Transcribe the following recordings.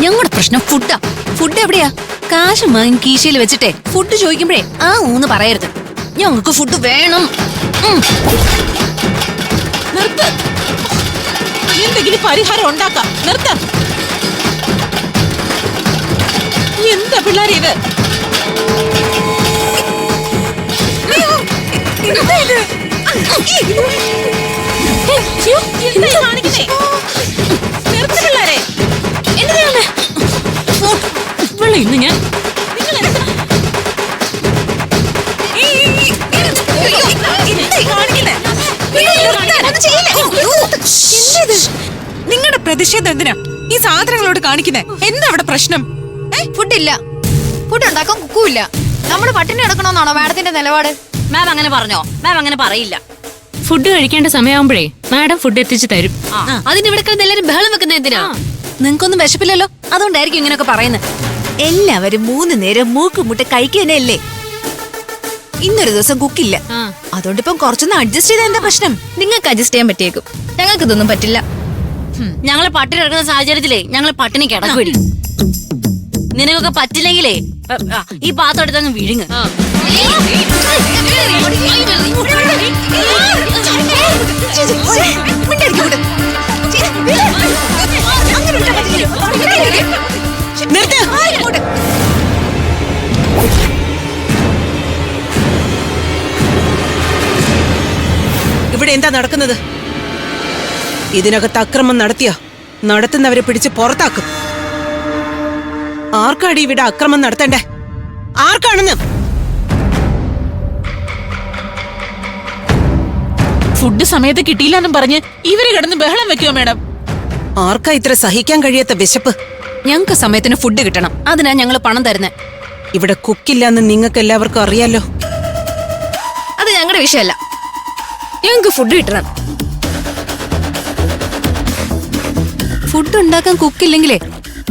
ഞങ്ങളുടെ പ്രശ്നം ഫുഡാ. ഫുഡ് എവിടെയാ? കാശ് മകൻ കീശയിൽ വെച്ചിട്ടേ ഫുഡ് ചോദിക്കുമ്പോഴേ ആ ഊന്ന് പറയരുത്. ഞങ്ങൾക്ക് ഫുഡ് വേണം. നിർത്ത്. എന്തെങ്കിലും പരിഹാരം ഉണ്ടാക്കാം. നിർത്ത. എന്താ പിള്ളേർ ഇത്? ഇന്ന് ഞാൻ നിങ്ങളുടെ പ്രതിഷേധം എന്തിനാ ഈ സാധനങ്ങളോട് കാണിക്കുന്നേ? എന്താ അവിടെ പ്രശ്നം? ഫുഡില്ല, ഫുഡ് ഉണ്ടാക്കാൻ കുക്കുമില്ല. നമ്മള് പട്ടിണി കിടക്കണമെന്നാണോ മാഡത്തിന്റെ നിലപാട്? മാം അങ്ങനെ പറഞ്ഞോ? മാം അങ്ങനെ പറയില്ല. ഫുഡ് കഴിക്കേണ്ട സമയമാകുമ്പോഴേ മാഡം ഫുഡ് എത്തിച്ചു തരും. അതിനിവിടെ എല്ലാരും ബഹളം വെക്കുന്ന എന്തിനാ? നിങ്ങൾക്കൊന്നും വിശപ്പില്ലല്ലോ, അതുകൊണ്ടായിരിക്കും ഇങ്ങനെയൊക്കെ പറയുന്നത്. എല്ലാവരും 3 നേരം മൂക്കുമുട്ട് കഴിക്കുന്നല്ലേ. ഇന്നൊരു ദിവസം കുക്കില്ല, അതുകൊണ്ട് ഇപ്പം കുറച്ചൊന്ന് അഡ്ജസ്റ്റ് ചെയ്താൽ എന്താ പ്രശ്നം? നിങ്ങൾക്ക് അഡ്ജസ്റ്റ് ചെയ്യാൻ പറ്റിയേക്കും, ഞങ്ങൾക്ക് ഇതൊന്നും പറ്റില്ല. ഞങ്ങളെ പട്ടിണി കിടക്കുന്ന സാഹചര്യത്തിലേ ഞങ്ങൾ പട്ടിണി കിടക്കുവടി. നിനക്കൊക്കെ പറ്റില്ലെങ്കിലേ ഈ പാത്രം എടുത്തങ്ങ് വിഴുങ്ങ്. ഇവിടെ എന്താ നടക്കുന്നത്? ഇതിനകത്ത് അക്രമം നടത്തുന്നവരെ പിടിച്ച് പുറത്താക്കും. ആർക്കാടി ഇവിടെ അക്രമം നടത്തണ്ടേ? ആർക്കാണെന്ന്? ഫുഡ് സമയത്ത് കിട്ടിയില്ലെന്നും പറഞ്ഞ് ഇവര് കിടന്ന് ബഹളം വെക്കുവോ മേഡം? ആർക്കാ ഇത്ര സഹിക്കാൻ കഴിയാത്ത വിശപ്പ്? ഞങ്ങൾക്ക് സമയത്തിന് ഫുഡ് കിട്ടണം, അതിനാ ഞങ്ങൾ പണം തരുന്നത്. ഇവിടെ കുക്കില്ലാന്ന് നിങ്ങൾക്ക് എല്ലാവർക്കും അറിയാലോ. അത് ഞങ്ങളുടെ വിഷയമല്ല, ഞങ്ങൾക്ക് ഫുഡ് കിട്ടണം. ഫുഡ് ഉണ്ടാക്കാൻ കുക്കില്ലെങ്കിലേ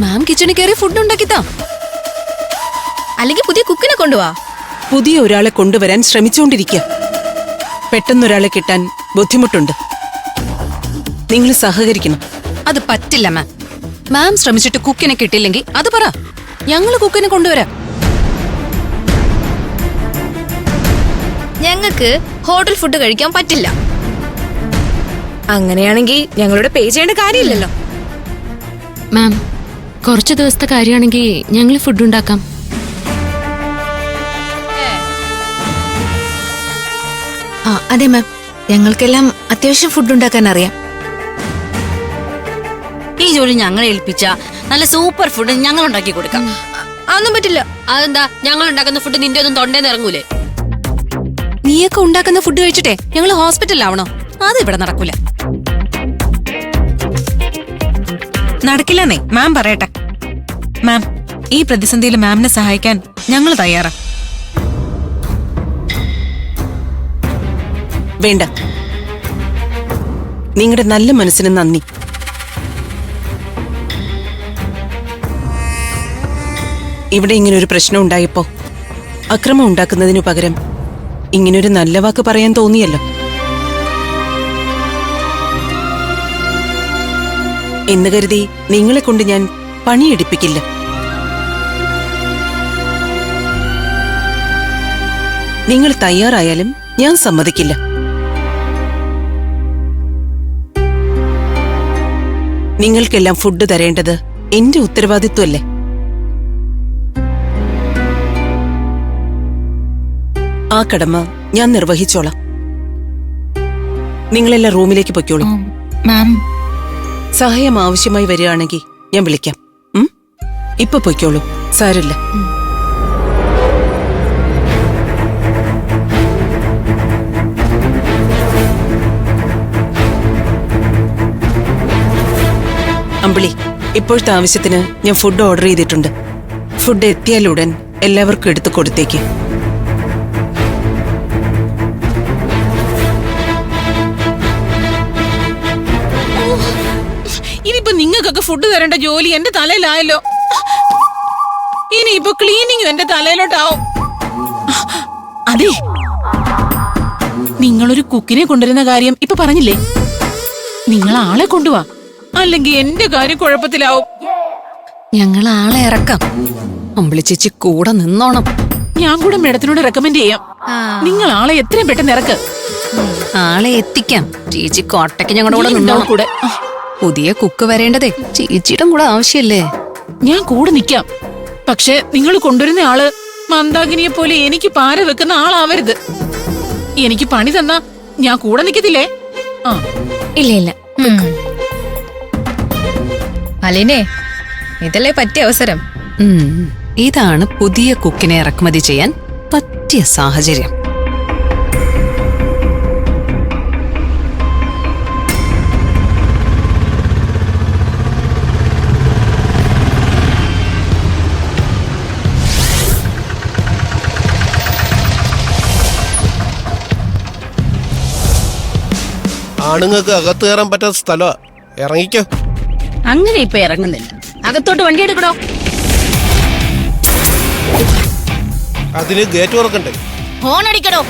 മാം കിച്ചണിൽ കയറി ഫുഡ് ഉണ്ടാക്കിത്താ. അല്ലെങ്കിൽ പുതിയ കുക്കിനെ കൊണ്ടുപോവാ. പുതിയ ഒരാളെ കൊണ്ടുവരാൻ ശ്രമിച്ചുകൊണ്ടിരിക്കുക. പെട്ടെന്നൊരാളെ കിട്ടാൻ ബുദ്ധിമുട്ടുണ്ട്. നിങ്ങൾ സഹകരിക്കണം. അത് പറ്റില്ല മാം. മാം ശ്രമിച്ചിട്ട് കുക്കിനെ കിട്ടിയില്ലെങ്കിൽ അത് പറ, ഞങ്ങള് കുക്കിനെ കൊണ്ടുവരാം. ഞങ്ങൾക്ക് ഹോട്ടൽ ഫുഡ് കഴിക്കാൻ പറ്റില്ല. അങ്ങനെയാണെങ്കിൽ ഞങ്ങളോട് പേ ചെയ്യേണ്ട കാര്യമില്ലല്ലോ. മാം, കുറച്ച് ദിവസത്തെ കാര്യമാണെങ്കിൽ ഞങ്ങൾ ഫുഡ് ഉണ്ടാക്കാം. അതെ മാം, ഞങ്ങൾക്കെല്ലാം അത്യാവശ്യം ഫുഡ് ഉണ്ടാക്കാൻ അറിയാം. ഈ ജോലി ഞങ്ങളെ ഏൽപ്പിച്ച നല്ല സൂപ്പർ ഫുഡ് ഞങ്ങൾ ഉണ്ടാക്കി കൊടുക്കാം. അതൊന്നും പറ്റില്ല. അതെന്താ? ഞങ്ങൾ ഉണ്ടാക്കുന്ന ഫുഡ് നിന്റെ ഒന്നും തൊണ്ടേന്ന് ഇറങ്ങൂലേ? നീയൊക്കെ ഉണ്ടാക്കുന്ന ഫുഡ് കഴിച്ചിട്ടേ ഞങ്ങൾ ഹോസ്പിറ്റലിലാവണോ? അത് ഇവിടെ നടക്കൂല. നടക്കില്ലെന്നേ മാം പറയട്ടെ. മാം, ഈ പ്രതിസന്ധിയിൽ മാമിനെ സഹായിക്കാൻ ഞങ്ങൾ തയ്യാറാ. വേണ്ട, നിങ്ങളുടെ നല്ല മനസ്സിന് നന്ദി. ഇവിടെ ഇങ്ങനൊരു പ്രശ്നം ഉണ്ടായപ്പോ അക്രമം ഉണ്ടാക്കുന്നതിനു പകരം ഇങ്ങനൊരു നല്ല വാക്ക് പറയാൻ തോന്നിയല്ലോ. എന്ന് കരുതി നിങ്ങളെ കൊണ്ട് ഞാൻ പണിയെടുപ്പിക്കില്ല. നിങ്ങൾ തയ്യാറായാലും ഞാൻ സമ്മതിക്കില്ല. നിങ്ങൾക്കെല്ലാം ഫുഡ് തരേണ്ടത് എന്റെ ഉത്തരവാദിത്വമല്ലേ? ആ കടമ ഞാൻ നിർവഹിച്ചോളാം. നിങ്ങളെല്ലാം റൂമിലേക്ക് പൊയ്ക്കോളൂ. മാം, സഹായം ആവശ്യമായി വരികയാണെങ്കിൽ ഞാൻ വിളിക്കാം. ഇപ്പൊ പൊയ്ക്കോളൂ, സാരില്ല. അമ്പിളി, ഇപ്പോഴത്തെ ആവശ്യത്തിന് ഞാൻ ഫുഡ് ഓർഡർ ചെയ്തിട്ടുണ്ട്. ഫുഡ് എത്തിയാലുടൻ എല്ലാവർക്കും എടുത്തു കൊടുത്തേക്ക്. ഇനിയിപ്പോ നിങ്ങൾക്കൊക്കെ ഫുഡ് തരേണ്ട ജോലി എന്റെ തലയിലായല്ലോ. ഇനിയിപ്പോ ക്ലീനിങ് എന്റെ തലയിലോട്ടാവും. അതെ, നിങ്ങളൊരു കുക്കിനെ കൊണ്ടുവരുന്ന കാര്യം ഇപ്പൊ പറഞ്ഞില്ലേ? നിങ്ങൾ ആളെ കൊണ്ടുവാ, അല്ലെങ്കിൽ എന്റെ കാര്യം കുഴപ്പത്തിലാവും. ഞങ്ങൾ ആളെ ഇറക്കാം. അമ്പിളിച്ചേച്ചി കൂടെ നിന്നോണം. ഞാൻ കൂടെ മേഡത്തിനോട് റെക്കമെൻഡ് ചെയ്യാം. നിങ്ങൾ ആളെ എത്രയും പെട്ടെന്ന് ഇറക്ക്. ആളെ എത്തിക്കാം. ചേച്ചി കോട്ടയ്ക്ക് ഞങ്ങളുടെ കൂടെ നീ ഉണ്ടാവും നിന്നോണം. കൂടെ. പുതിയ കുക്ക് വരേണ്ടതേ ചേച്ചിയുടെ കൂടെ ആവശ്യല്ലേ? ഞാൻ കൂടെ നിക്കാം. പക്ഷെ നിങ്ങൾ കൊണ്ടുവരുന്ന ആള് മന്ദാകിനിയെ പോലെ എനിക്ക് പാര വെക്കുന്ന ആളാവരുത്. എനിക്ക് പണി തന്നാ ഞാൻ കൂടെ നിക്കത്തില്ലേ? ആ ഇല്ല ഇല്ല. അലീനെ, ഇതല്ലേ പറ്റിയ അവസരം. ഇതാണ് പുതിയ കുക്കിനെ ഇറക്കുമതി ചെയ്യാൻ പറ്റിയ സാഹചര്യം. ആണുങ്ങൾക്ക് അകത്ത് കയറാൻ പറ്റാത്ത സ്ഥലമാ. ഇറങ്ങിക്കോ. അങ്ങനെ ഇപ്പൊ ഇറങ്ങുന്നില്ല. അകത്തോട്ട് വണ്ടി എടുക്കണോ? അതിന് ഗേറ്റ് തുറക്കണ്ടേ? ഫോൺ അടിക്കടോ.